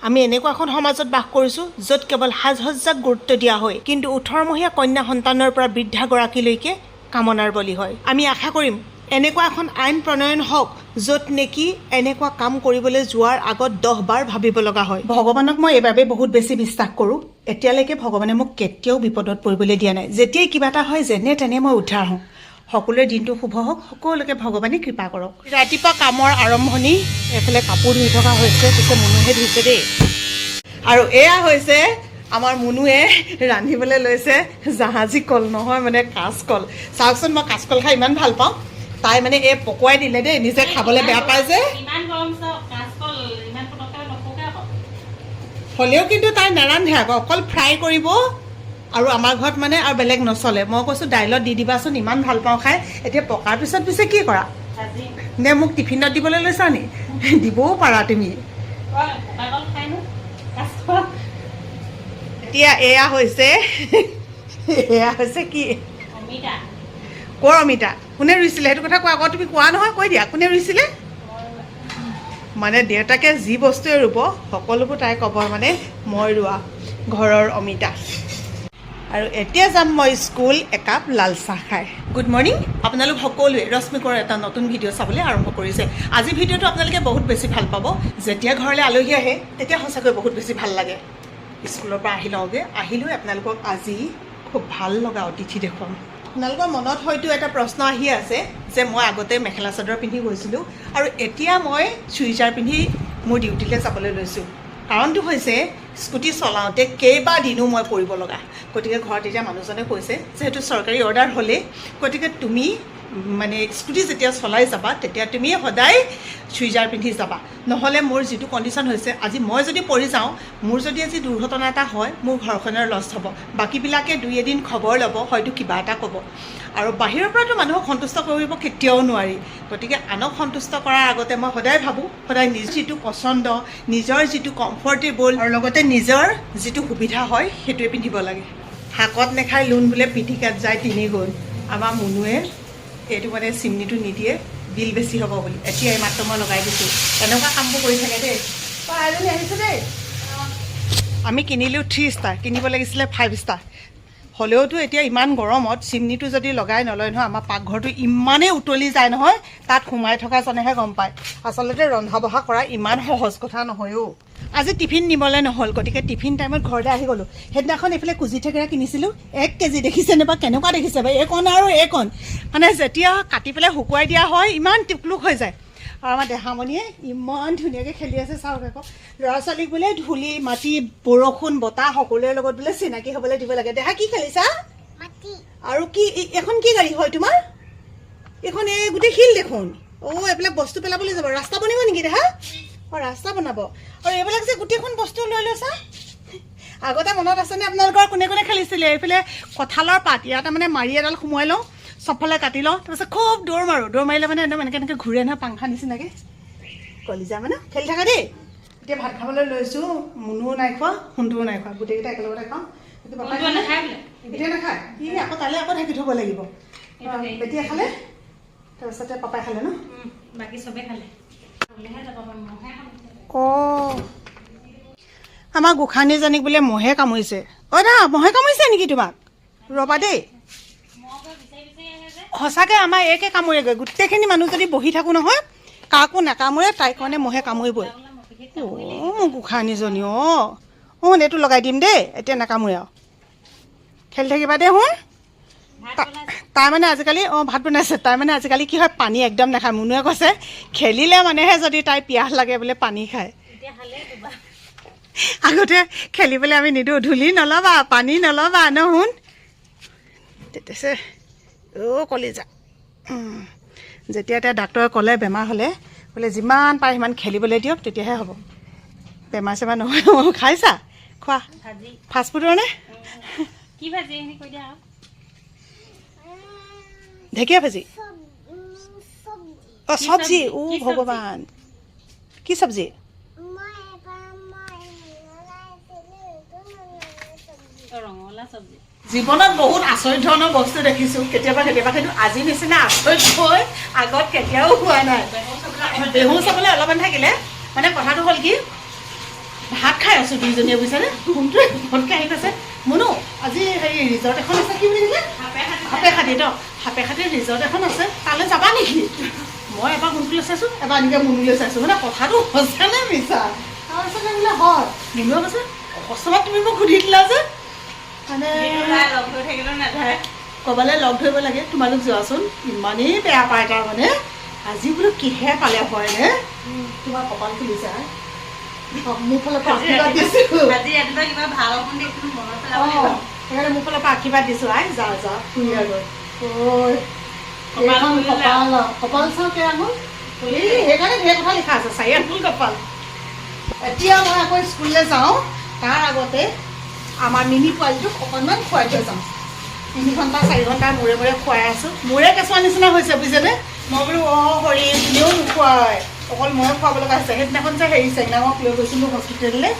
আমি এনেকুৱা এখন সমাজত বাস কৰিছোঁ য'ত কেৱল সাজ-সজ্জাক গুৰুত্ব দিয়া হয়, কিন্তু 18মহীয়া কন্যা সন্তানৰ পৰা বৃদ্ধাগৰাকীলৈকে কামনাৰ বলি হয়। আমি আশা কৰিম এনেকুৱা এখন আইন প্ৰণয়ন হওক য'ত নেকি এনেকুৱা কাম কৰিবলৈ যোৱাৰ আগত 10 বাৰ ভাবিব লগা হয়। ভগৱানক মই এইবাবে বহুত বেছি বিশ্বাস কৰোঁ। এতিয়ালৈকে ভগৱানে মোক কেতিয়াও বিপদত পৰিবলৈ দিয়া নাই। যেতিয়াই কিবা এটা হয় যেনে তেনে মই উদ্ধাৰ হওঁ। সকলোৰে দিনটো শুভ হওক, সকলোকে ভগৱানে কৃপা কৰক। ৰাতিপুৱা কামৰ আৰম্ভণি, এফালে কাপোৰ ধুই থকা হৈছে, পিছে মুনুহে ধুইছে দেই। আৰু এয়া হৈছে আমাৰ মুনুৱে ৰান্ধিবলৈ লৈছে জাহাজী কল, নহয় মানে কাঁচকল। চাওকচোন, মই কাঁচকল খাই ইমান ভাল পাওঁ। তাই মানে এই পকুৱাই দিলে দেই, নিজে খাবলৈ বেয়া পায় যে। হ'লেও কিন্তু তাই নাৰান্ধে আকৌ, অকল ফ্ৰাই কৰিব। আৰু আমাৰ ঘৰত মানে আৰু বেলেগ নচলে। মই কৈছোঁ দাইলত দি দিবাচোন, ইমান ভাল পাওঁ খাই। এতিয়া পকাৰ পিছত পিছে কি কৰা? নে মোক টিফিনত দিবলৈ লৈছা নি? দিবও পাৰা তুমি। এতিয়া এয়া হৈছে কি? কৰ অমিতা? কোনে ৰুইছিলে সেইটো কথা কোৱা আকৌ। তুমি কোৱা নহয়, কৈ দিয়া কোনে ৰুইছিলে। মানে দেউতাকে যি বস্তুৱে ৰুব সকলোবোৰ তাই ক'ব মানে মই ৰোৱা ঘৰৰ অমিতা। আৰু এতিয়া যাম মই স্কুল একাপ লাল চাহ খাই। Good morning. আপোনালোক সকলোৱে ৰশ্মিকৰ এটা নতুন ভিডিঅ' চাবলৈ আৰম্ভ কৰিছে। আজি ভিডিঅ'টো আপোনালোকে বহুত বেছি ভাল পাব। যেতিয়া ঘৰলৈ আলহী আহে তেতিয়া সঁচাকৈ বহুত বেছি ভাল লাগে। স্কুলৰ পৰা আহি লওঁগৈ, লৈ আপোনালোকক আজি খুব ভাল লগা অতিথি দেখুৱাম। আপোনালোকৰ মনত হয়তো এটা প্ৰশ্ন আহি আছে যে মই আগতে মেখেলা চাদৰ পিন্ধি গৈছিলোঁ আৰু এতিয়া মই চুইজাৰ পিন্ধি মোৰ ডিউটিলৈ যাবলৈ লৈছোঁ। কাৰণটো হৈছে স্কুটি চলাওঁতে কেইবাদিনো মই পৰিব লগা। গতিকে ঘৰত এতিয়া মানুহজনে কৈছে যিহেতু চৰকাৰী অৰ্ডাৰ হ'লেই, গতিকে তুমি মানে স্কুটি যেতিয়া চলাই যাবা তেতিয়া তুমি সদায় চুইজাৰ পিন্ধি যাবা। নহ'লে মোৰ যিটো কণ্ডিশ্যন হৈছে, আজি মই যদি পৰি যাওঁ, মোৰ যদি আজি দুৰ্ঘটনা এটা হয়, মোৰ ঘৰখনৰ লষ্ট হ'ব। বাকীবিলাকে 2-এদিন খবৰ ল'ব, হয়তো কিবা এটা ক'ব। আৰু বাহিৰৰ পৰাতো মানুহক সন্তুষ্ট কৰিব কেতিয়াও নোৱাৰি। গতিকে আনক সন্তুষ্ট কৰাৰ আগতে মই সদায় ভাবোঁ, সদায় নিজৰ যিটো পচন্দ, নিজৰ যিটো কমফৰ্টেবল আৰু লগতে নিজৰ যিটো সুবিধা হয় সেইটোৱে পিন্ধিব লাগে। শাকত নেখাই লোন বোলে পিটিকাত যায় 3 গুণ। আমাৰ মুনুৱে এইটো মানে চিমনিটো নিদিয়ে, বিল বেছি হ'ব বুলি। এতিয়া এইমাত্ৰ মই লগাই দিছোঁ। এনেকুৱা কামবোৰ কৰি থাকে দেই। এজনী আহিছে দেই। আমি কিনিলোঁ 3 ষ্টাৰ, কিনিব লাগিছিলে 5 ষ্টাৰ। হ'লেওতো এতিয়া ইমান গৰমত চিমনিটো যদি লগাই নলয় নহয়, আমাৰ পাকঘৰটো ইমানেই উতলি যায় নহয়, তাত সোমাই থকাজনেহে গম পায়। আচলতে ৰন্ধা বঢ়া কৰা ইমান সহজ কথা নহয়ও। আজি টিফিন নিবলৈ নহ'ল, গতিকে টিফিন টাইমত ঘৰলৈ আহি গ'লোঁ। সেইদিনাখন এইফালে কুজি থেকেৰা কিনিছিলোঁ, 1 কেজি। দেখিছেনে বা কেনেকুৱা দেখিছে বা? এইকণ আৰু এইকণ মানে যেতিয়া কাটি পেলাই শুকুৱাই দিয়া হয় ইমান টিকলুক হৈ যায়। আৰু আমাৰ দেহামণিয়ে ইমান ধুনীয়াকৈ খেলি আছে, চাওক আকৌ। ল'ৰা ছোৱালীক বোলে ধূলি মাটি বৰষুণ বতাহ সকলোৰে লগত বোলে চিনাকি হ'বলৈ দিব লাগে। দেহা কি খেলিছা? আৰু কি এখন কি গাড়ী হয় তোমাৰ? এইখন এই গোটেই শিল দেখোন। এইবিলাক বস্তু পেলাবলৈ যাব। ৰাস্তা বনিব নেকি দেহা? ৰাস্তা বনাব। আৰু এইবিলাক যে গোটেইখন বস্তু লৈ লৈছা। আগতে মনত আছেনে আপোনালোকৰ কোনে কোনে খেলিছিলে? এইফালে কঁঠালৰ পাত, ইয়াতে মানে মাৰি এডাল সোমোৱাই লওঁ, চবফালে কাটি লওঁ, তাৰপিছত খুব দৌৰ মাৰোঁ। দৌৰ মাৰিলে মানে একদম এনেকৈ ঘূৰে নহয়, পাংখা নিচিনাকৈ। কলিজা মানে খেলি থাকা দেই। এতিয়া ভাত খাবলৈ লৈছোঁ। মুনুও নাই খোৱা, সোণটোও নাই খোৱা। গোটেইকেইটা একেলগতে খাওঁ। এতিয়া নাখায় সি, আকৌ তালৈ আকৌ ঢাকি থ'ব লাগিব। এতিয়া খালে, তাৰপিছতে পাপাই খালে ন? বাকী চবে খালে। আমাৰ গোসাঁনীজনীক বোলে মহে কামুৰিছে। দা মহে কামুৰিছে নেকি তোমাক? ৰ'বা দেই। সঁচাকৈ আমাৰ একে কামুৰেগৈ। গোটেইখিনি মানুহ যদি বহি থাকোঁ নহয়, কাকো নাকামুৰে, তাইক মানে মহে কামুৰিবই। মোৰ গোসাঁনীজনী এইটো লগাই দিম দেই, এতিয়া নাকামুৰে আৰু। খেলি থাকিবা দেই শুন। তাই মানে আজিকালি ভাত বনাইছে। তাই মানে আজিকালি কি হয়, পানী একদম নাখায়। মুনুৱে কৈছে খেলিলে মানেহে যদি তাই পিয়াহ লাগে বোলে পানী খায়। আগতে খেলিবলৈ আমি নিদিওঁ, ধূলি নল'বা, পানী নল'বা ন শুন। তেতিয়া কলিজা। যেতিয়া এতিয়া ডাক্তৰে ক'লে বেমাৰ হ'লে বোলে যিমান পাৰে সিমান খেলিবলৈ দিয়ক, তেতিয়াহে হ'ব। বেমাৰ চেমাৰ নহয়। খাইছা? খোৱা ফাষ্টফুডৰ নে? কি ভাজি কৈ দিয়া। ঢেকীয়া ভাজি? চব্জি। ভগৱান, কি চব্জি? ৰঙালাও চব্জি। জীৱনত বহুত আচৰিত ধৰণৰ বস্তু দেখিছোঁ। কেতিয়াবা কিন্তু আজি নিচিনা আচৰিত হৈ আগত কেতিয়াও হোৱা নাই। বেহু চাবলৈ অলপমান থাকিলে মানে কথাটো হ'ল কি, ভাত খাই আছোঁ দুইজনীয়ে বুজিছানে ফোনটোৱে ঘৰতকৈ আহি কৈছে মুনু আজি হেৰি ৰিজৰ্ট এখন আছে কি বুলি ক'লে সাপেখাতি ন সাপেখাতিৰ ৰিজৰ্ট এখন আছে তালৈ যাবা নেকি মই এবাৰ ফোনটোলৈ চাইছোঁ এবাৰ এনেকৈ মুনুলৈ চাইছোঁ মানে কথাটো সঁচা নে মিছা তাৰপিছতে বোলে হয় মুনুৱে কৈছে অকস্মাত তুমি মোক সুধি দিলা যে মানে লগ হৈ থাকিলেও নাযায় ক'ৰবালৈ লগ ধৰিব লাগে তোমালোক যোৱাচোন ইমানেই বেয়া পায় তাৰমানে আজি বোলো কিহে পালে হয়নে তোমাৰ কপাল খুলিছা মোৰ ফালৰ পৰা আশীৰ্বাদ দিছোঁ আজি ৰাতিপুৱা কিবা ভাল অকণ দেখিলোঁ মনত পেলাব অঁ লাগিব সেইকাৰণে মোৰ ফালৰ পৰা আশীৰ্বাদ দিছোঁ আই যা যা ফুৰি আৰু কপাল চাওঁ কেই আঙুল সেইকাৰণে ঢেৰ কথা লিখা আছে 4 আঙুল কপাল এতিয়া মই আকৌ স্কুললৈ যাওঁ তাৰ আগতে আমাৰ মিনি পোৱালিটোক অকণমান খুৱাই থৈ যাওঁ 3 ঘণ্টা 4 ঘণ্টা মূৰে মূৰে খুৱাই আছোঁ মোৰে কেঁচুৱা নিচিনা হৈছে বুজিছেনে মই বোলো অঁ হৰি তুমিও নোখোৱাই অকল ময়ে খুৱাব লগা হৈছে সেইদিনাখন যে হেৰি চেংনামক লৈ গৈছিলোঁ হস্পিটেললৈ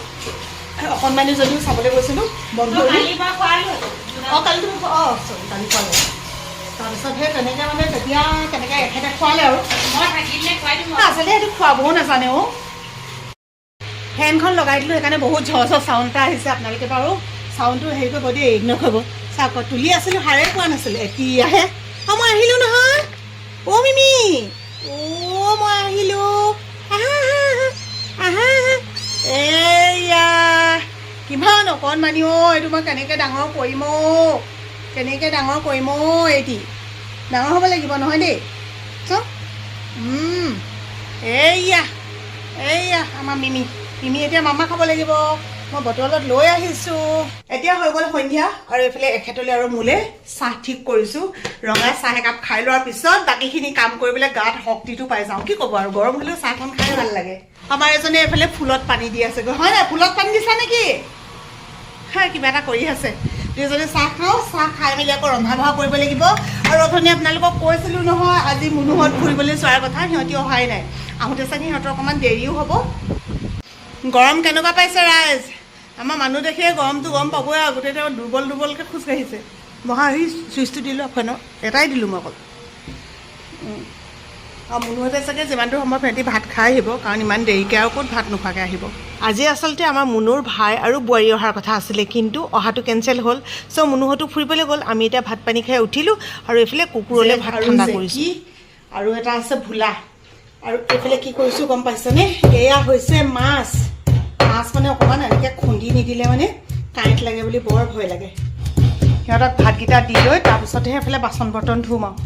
অকণমানি যদিও চাবলৈ গৈছিলোঁ বন্ধ অঁ কালি তুমি কালি খোৱালে তাৰপিছত সেই তেনেকৈ মানে তেতিয়া তেনেকৈ এখেতে খোৱালে আৰু মই থাকিলে খুৱাই দিম আচলতে সেইটো খুৱাবও নাজানে অ' ফেনখন লগাই দিলোঁ সেইকাৰণে বহুত ঝৰ চাউণ্ড এটা আহিছে আপোনালোকে বাৰু চাউণ্ডটো হেৰি কৰিব দেই ইগন'ৰ কৰিব চাওক তুলি আছিলোঁ সাৰে পোৱা নাছিলোঁ এতিয়াহে অঁ মই আহিলোঁ নহয় অ' মিমি অ' মই আহিলোঁ আহা আহা এয়া কিমান অকণমানি অ' এইটো মই কেনেকৈ ডাঙৰ কৰিম অ' কেনেকৈ ডাঙৰ কৰিম অ' এটি ডাঙৰ হ'ব লাগিব নহয় দেই চাওক এইয়া এইয়া আমাৰ মিমি এতিয়া মামা খাব লাগিব মই বটলত লৈ আহিছোঁ এতিয়া হৈ গ'ল সন্ধিয়া আৰু এইফালে এখেতলৈ আৰু মোলৈ চাহ ঠিক কৰিছোঁ ৰঙা চাহ একাপ খাই লোৱাৰ পিছত বাকীখিনি কাম কৰিবলৈ গাত শক্তিটো পাই যাওঁ কি ক'ব আৰু গৰম হ'লেও চাহখন খাই ভাল লাগে আমাৰ এজনে এইফালে ফুলত পানী দি আছে হয় নাই ফুলত পানী দিছা নেকি হয় কিবা এটা কৰি আছে দুজনে চাহ খাওঁ চাহ খাই মেলি আকৌ ৰন্ধা বঢ়া কৰিব লাগিব আৰু অথনি আপোনালোকক কৈছিলোঁ নহয় আজি মুনুহঁত ফুৰিবলৈ যোৱাৰ কথা সিহঁতি অহাই নাই আহোঁতে চাগে সিহঁতৰ অকণমান দেৰিও হ'ব গৰম কেনেকুৱা পাইছে ৰাইজ আমাৰ মানুহ দেখিয়ে গৰমটো গম পাবই আৰু গোটেই দুৰ্বলকৈ খোজকাঢ়িছে বহা আহি চুইচটো দিলোঁ ফেনৰ এটাই দিলোঁ মই অকল আৰু মুনুহঁতে চাগে যিমানটো সময় সিহঁতি ভাত খাই আহিব কাৰণ ইমান দেৰিকৈ আৰু ক'ত ভাত নোখোৱাকৈ আহিব আজি আচলতে আমাৰ মুনুৰ ভাই আৰু বোৱাৰী অহাৰ কথা আছিলে কিন্তু অহাটো কেঞ্চেল হ'ল চ' মুনুহঁতো ফুৰিবলৈ গ'ল আমি এতিয়া ভাত পানী খাই উঠিলোঁ আৰু এইফালে কুকুৰলৈ ভাত ঠাণ্ডা কৰিছোঁ আৰু এটা আছে ভোলা আৰু এইফালে কি কৰিছোঁ গম পাইছেনে এয়া হৈছে মাছ মানে অকণমান এনেকৈ খুন্দি নিদিলে মানে কাঁইট লাগে বুলি বৰ ভয় লাগে সিহঁতক ভাতকেইটা দি লৈ তাৰপিছতহে এইফালে বাচন বৰ্তন ধুম আৰু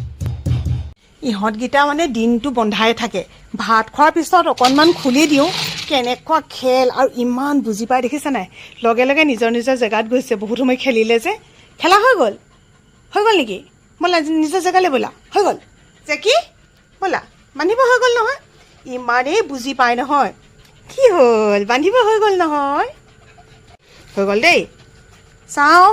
ইহঁতকেইটা মানে দিনটো বন্ধাই থাকে ভাত খোৱাৰ পিছত অকণমান খুলি দিওঁ কেনেকুৱা খেল আৰু ইমান বুজি পাই দেখিছে নাই লগে লগে নিজৰ নিজৰ জেগাত গৈছে বহুত সময় খেলিলে যে খেলা হৈ গ'ল নেকি ব'লা নিজৰ জেগালৈ ব'লা হৈ গ'ল যে কি ব'লা বান্ধিব হৈ গ'ল নহয় ইমানেই বুজি পায় নহয় কি হ'ল বান্ধিব হৈ গ'ল নহয় হৈ গ'ল দেই চাওঁ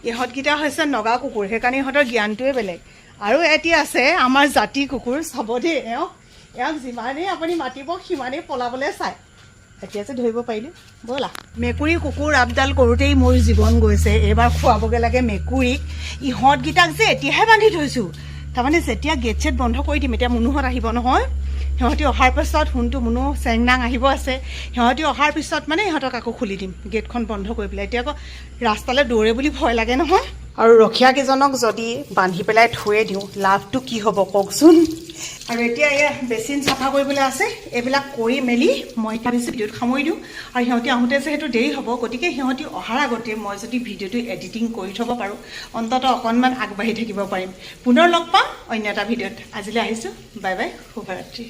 ইহঁতকেইটা হৈছে নগা কুকুৰ সেইকাৰণে ইহঁতৰ জ্ঞানটোৱে বেলেগ আৰু এটি আছে আমাৰ জাতি কুকুৰ চাব দেই এওঁক যিমানেই আপুনি মাতিব সিমানেই পলাবলৈ চায় এতিয়া যে ধৰিব পাৰিলে ব'লা মেকুৰী কুকুৰ আপডাল কৰোঁতেই মোৰ জীৱন গৈছে এইবাৰ খুৱাবগৈ লাগে মেকুৰীক ইহঁতকেইটাক যে এতিয়াহে বান্ধি থৈছোঁ তাৰমানে যেতিয়া গেট ছেট বন্ধ কৰি দিম এতিয়া মুনুহঁত আহিব নহয় সিহঁতি অহাৰ পিছত শুনটো মুনু চেংনাং আহিব আছে সিহঁতি অহাৰ পিছত মানে ইহঁতক আকৌ খুলি দিম গেটখন বন্ধ কৰি পেলাই এতিয়া আকৌ ৰাস্তালৈ দৌৰে বুলি ভয় লাগে নহয় আৰু ৰখীয়াকেইজনক যদি বান্ধি পেলাই থৈয়ে দিওঁ লাভটো কি হ'ব কওকচোন আৰু এতিয়া এয়া বেচিন চাফা কৰিবলৈ আছে এইবিলাক কৰি মেলি মই ভাবিছোঁ ভিডিঅ'ত সামৰি দিওঁ আৰু সিহঁতি আহোঁতে যিহেতু দেৰি হ'ব গতিকে সিহঁতি অহাৰ আগতে মই যদি ভিডিঅ'টো এডিটিং কৰি থ'ব পাৰোঁ অন্ততঃ অকণমান আগবাঢ়ি থাকিব পাৰিম পুনৰ লগ পাম অন্য এটা ভিডিঅ'ত আজিলৈ আহিছোঁ বাই বাই শুভৰাত্ৰি